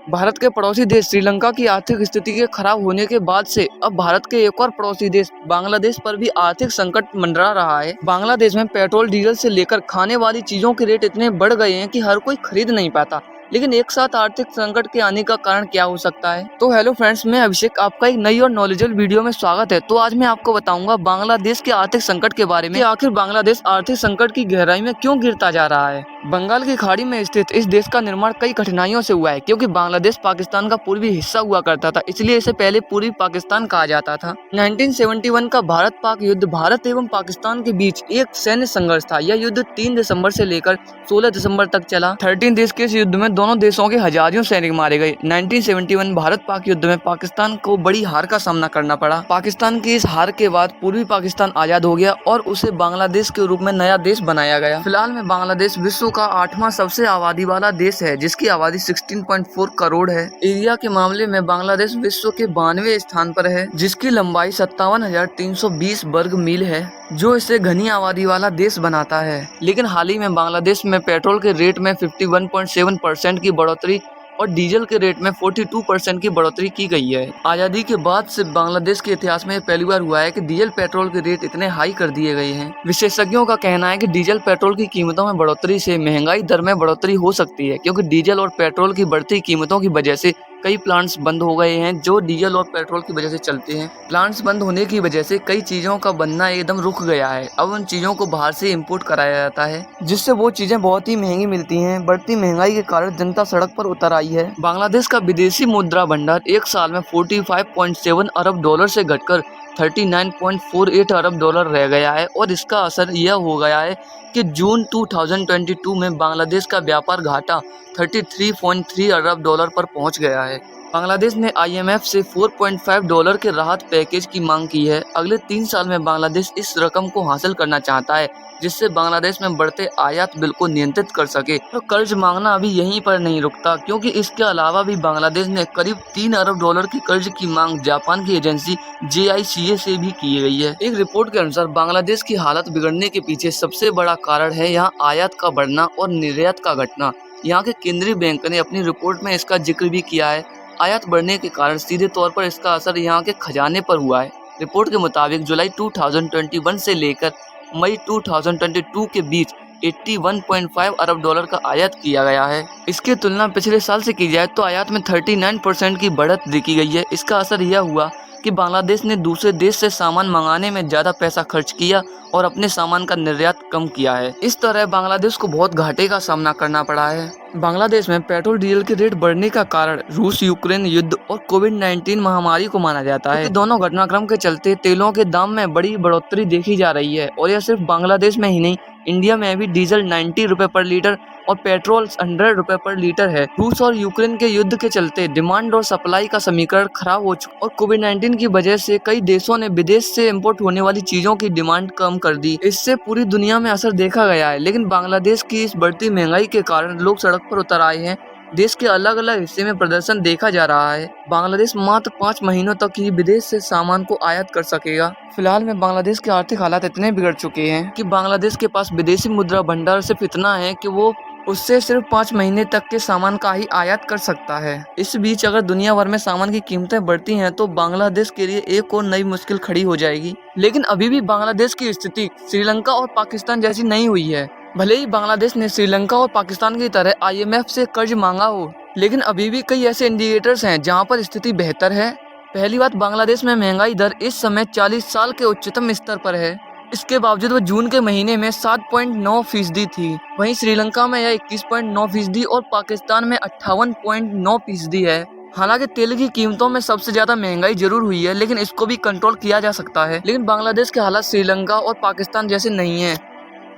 भारत के पड़ोसी देश श्रीलंका की आर्थिक स्थिति के खराब होने के बाद से अब भारत के एक और पड़ोसी देश बांग्लादेश पर भी आर्थिक संकट मंडरा रहा है। बांग्लादेश में पेट्रोल डीजल से लेकर खाने वाली चीजों के रेट इतने बढ़ गए हैं कि हर कोई खरीद नहीं पाता। लेकिन एक साथ आर्थिक संकट के आने का कारण क्या हो सकता है? तो हेलो फ्रेंड्स, मैं अभिषेक, आपका एक नई और नॉलेजेबल वीडियो में स्वागत है। तो आज मैं आपको बताऊंगा बांग्लादेश के आर्थिक संकट के बारे में कि आखिर बांग्लादेश आर्थिक संकट की गहराई में क्यों गिरता जा रहा है। बंगाल की खाड़ी में स्थित इस देश का निर्माण कई कठिनाइयों से हुआ है, क्योंकि बांग्लादेश पाकिस्तान का पूर्वी हिस्सा हुआ करता था, इसलिए इसे पहले पूर्वी पाकिस्तान कहा जाता था। 1971 का भारत पाक युद्ध भारत एवं पाकिस्तान के बीच एक सैन्य संघर्ष था। यह युद्ध 3 दिसंबर से लेकर 16 दिसंबर तक चला। 13 देश के इस युद्ध में दोनों देशों के हजारों सैनिक मारे गए। 1971 भारत पाक युद्ध में पाकिस्तान को बड़ी हार का सामना करना पड़ा। पाकिस्तान की इस हार के बाद पूर्वी पाकिस्तान आजाद हो गया और उसे बांग्लादेश के रूप में नया देश बनाया गया। फिलहाल में बांग्लादेश विश्व का 8वां सबसे आबादी वाला देश है, जिसकी आबादी 16.4 करोड़ है। एरिया के मामले में बांग्लादेश विश्व के 92वें स्थान पर है, जिसकी लंबाई 57,320 वर्ग मील है, जो इसे घनी आबादी वाला देश बनाता है। लेकिन हाल ही में बांग्लादेश में पेट्रोल के रेट में 51.7% की बढ़ोतरी और डीजल के रेट में 42% की बढ़ोतरी की गई है। आजादी के बाद से बांग्लादेश के इतिहास में पहली बार हुआ है कि डीजल पेट्रोल के रेट इतने हाई कर दिए गए हैं। विशेषज्ञों का कहना है कि डीजल पेट्रोल की कीमतों में बढ़ोतरी से महंगाई दर में बढ़ोतरी हो सकती है, क्योंकि डीजल और पेट्रोल की बढ़ती कीमतों की वजह से कई प्लांट्स बंद हो गए हैं जो डीजल और पेट्रोल की वजह से चलते हैं। प्लांट्स बंद होने की वजह से कई चीजों का बनना एकदम रुक गया है। अब उन चीजों को बाहर से इंपोर्ट कराया जाता है, जिससे वो चीजें बहुत ही महंगी मिलती हैं। बढ़ती महंगाई के कारण जनता सड़क पर उतर आई है। बांग्लादेश का विदेशी मुद्रा भंडार एक साल में 45.7 अरब डॉलर से घटकर 39.48 अरब डॉलर रह गया है, और इसका असर यह हो गया है कि जून 2022 में बांग्लादेश का व्यापार घाटा 33.3 अरब डॉलर पर पहुंच गया है। बांग्लादेश ने IMF से 4.5 डॉलर के राहत पैकेज की मांग की है। अगले 3 साल में बांग्लादेश इस रकम को हासिल करना चाहता है, जिससे बांग्लादेश में बढ़ते आयात बिल को नियंत्रित कर सके। तो कर्ज मांगना अभी यहीं पर नहीं रुकता, क्योंकि इसके अलावा भी बांग्लादेश ने करीब 3 अरब डॉलर की कर्ज की मांग जापान की एजेंसी JICA से भी की गई है। एक रिपोर्ट के अनुसार बांग्लादेश की हालत बिगड़ने के पीछे सबसे बड़ा कारण है यहाँ आयात का बढ़ना और निर्यात का घटना। यहाँ के केंद्रीय बैंक ने अपनी रिपोर्ट में इसका जिक्र भी किया है। आयात बढ़ने के कारण सीधे तौर पर इसका असर यहाँ के खजाने पर हुआ है। रिपोर्ट के मुताबिक जुलाई 2021 से लेकर मई 2022 के बीच 81.5 अरब डॉलर का आयात किया गया है। इसकी तुलना पिछले साल से की जाए तो आयात में 39% की बढ़त देखी गई है। इसका असर यह हुआ कि बांग्लादेश ने दूसरे देश से सामान मंगाने में ज्यादा पैसा खर्च किया और अपने सामान का निर्यात कम किया है। इस तरह बांग्लादेश को बहुत घाटे का सामना करना पड़ा है। बांग्लादेश में पेट्रोल डीजल के रेट बढ़ने का कारण रूस यूक्रेन युद्ध और कोविड-19 महामारी को माना जाता है। दोनों घटनाक्रम के चलते तेलों के दाम में बड़ी बढ़ोतरी देखी जा रही है, और यह सिर्फ बांग्लादेश में ही नहीं, इंडिया में भी डीजल 90 रुपए पर लीटर और पेट्रोल 100 रुपए पर लीटर है। रूस और यूक्रेन के युद्ध के चलते डिमांड और सप्लाई का समीकरण खराब हो चुका, और कोविड-19 की वजह से कई देशों ने विदेश से इंपोर्ट होने वाली चीजों की डिमांड कम कर दी। इससे पूरी दुनिया में असर देखा गया है। लेकिन बांग्लादेश की इस बढ़ती महंगाई के कारण लोग सड़क पर उतर आए हैं। देश के अलग अलग हिस्से में प्रदर्शन देखा जा रहा है। बांग्लादेश मात्र 5 महीनों तक ही विदेश से सामान को आयात कर सकेगा। फिलहाल में बांग्लादेश के आर्थिक हालात इतने बिगड़ चुके हैं कि बांग्लादेश के पास विदेशी मुद्रा भंडार सिर्फ इतना है कि वो उससे सिर्फ 5 महीने तक के सामान का ही आयात कर सकता है। इस बीच अगर दुनिया भर में सामान की कीमतें बढ़ती हैं तो बांग्लादेश के लिए एक और नई मुश्किल खड़ी हो जाएगी। लेकिन अभी भी बांग्लादेश की स्थिति श्रीलंका और पाकिस्तान जैसी नहीं हुई है। भले ही बांग्लादेश ने श्रीलंका और पाकिस्तान की तरह IMF से कर्ज मांगा हो, लेकिन अभी भी कई ऐसे इंडिकेटर्स हैं जहां पर स्थिति बेहतर है। पहली बात, बांग्लादेश में महंगाई दर इस समय 40 साल के उच्चतम स्तर पर है। इसके बावजूद वो जून के महीने में 7.9% थी। वहीं श्रीलंका में यह 21.9% और पाकिस्तान में 58.9% है। हालांकि तेल की कीमतों में सबसे ज्यादा महंगाई जरूर हुई है, लेकिन इसको भी कंट्रोल किया जा सकता है। लेकिन बांग्लादेश के हालात श्रीलंका और पाकिस्तान जैसे नहीं है।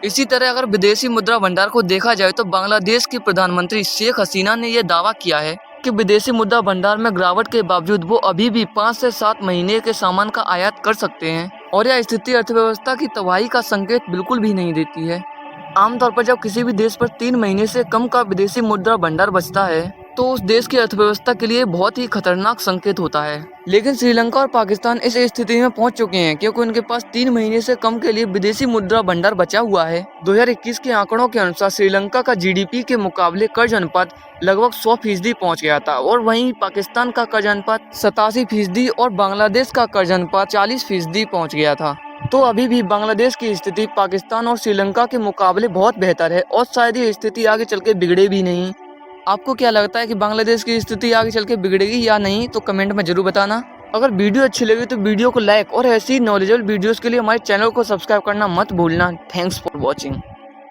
इसी तरह अगर विदेशी मुद्रा भंडार को देखा जाए तो बांग्लादेश की प्रधानमंत्री शेख हसीना ने यह दावा किया है कि विदेशी मुद्रा भंडार में गिरावट के बावजूद वो अभी भी 5 से 7 महीने के सामान का आयात कर सकते हैं, और यह स्थिति अर्थव्यवस्था की तबाही का संकेत बिल्कुल भी नहीं देती है। आमतौर पर जब किसी भी देश पर 3 महीने से कम का विदेशी मुद्रा भंडार बचता है तो उस देश की अर्थव्यवस्था के लिए बहुत ही खतरनाक संकेत होता है। लेकिन श्रीलंका और पाकिस्तान इस स्थिति में पहुंच चुके हैं क्योंकि उनके पास 3 महीने से कम के लिए विदेशी मुद्रा भंडार बचा हुआ है। 2021 के आंकड़ों के अनुसार श्रीलंका का जीडीपी के मुकाबले कर्ज अनुपात लगभग 100% पहुंच गया था और वहीं पाकिस्तान का कर्ज अनुपात 87% और बांग्लादेश का कर्ज अनुपात 40% पहुंच गया था। तो अभी भी बांग्लादेश की स्थिति पाकिस्तान और श्रीलंका के मुकाबले बहुत बेहतर है और शायद ये स्थिति आगे चल के बिगड़े भी नहीं। आपको क्या लगता है कि बांग्लादेश की स्थिति आगे चल के बिगड़ेगी या नहीं, तो कमेंट में जरूर बताना। अगर वीडियो अच्छी लगी तो वीडियो को लाइक और ऐसी नॉलेजेबल वीडियोस के लिए हमारे चैनल को सब्सक्राइब करना मत भूलना। Thanks for watching.